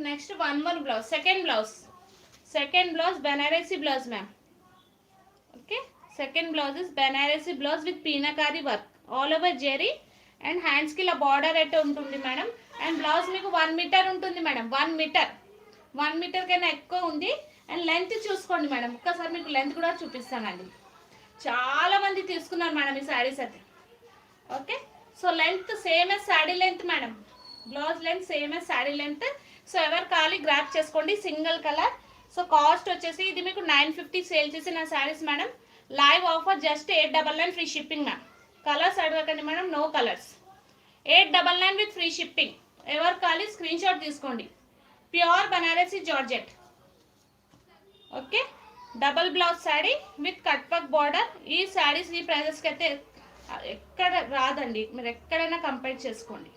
Next one more blouse, second blouse Banarasi blouse ma'am. Okay, second blouse is Banarasi blouse with పీనకారీ work all over zari and హ్యాండ్స్కి ఇలా border అయితే ఉంటుంది madam. And blouse మీకు 1 metre ఉంటుంది madam, 1 metre కన్నా ఎక్కువ ఉంది. అండ్ లెంత్ చూసుకోండి మేడం, ఒక్కసారి మీకు లెంత్ కూడా చూపిస్తానండి. చాలా మంది తీసుకున్నారు మేడం ఈ శారీస్ అయితే. Okay, so length same as sari length madam, blouse length same as sari length. So ఎవరు కావాలి గ్రాప్ చేసుకోండి, సింగిల్ కలర్. సో కాస్ట్ వచ్చేసి ఇది మీకు 950 సేల్ చేసిన saris madam. Live offer just 899 free shipping ma'am. Colours అడగకండి madam, no colours. 899 with free shipping. ఎవరు కావాలి స్క్రీన్ షాట్ తీసుకోండి. Pure Banarasi georgette. Okay, double blouse sari with cut work border. ఈ శారీస్ ఈ ప్రైజెస్కి అయితే ఎక్కడ రాదండి, మీరు ఎక్కడైనా కంపేర్ చేసుకోండి.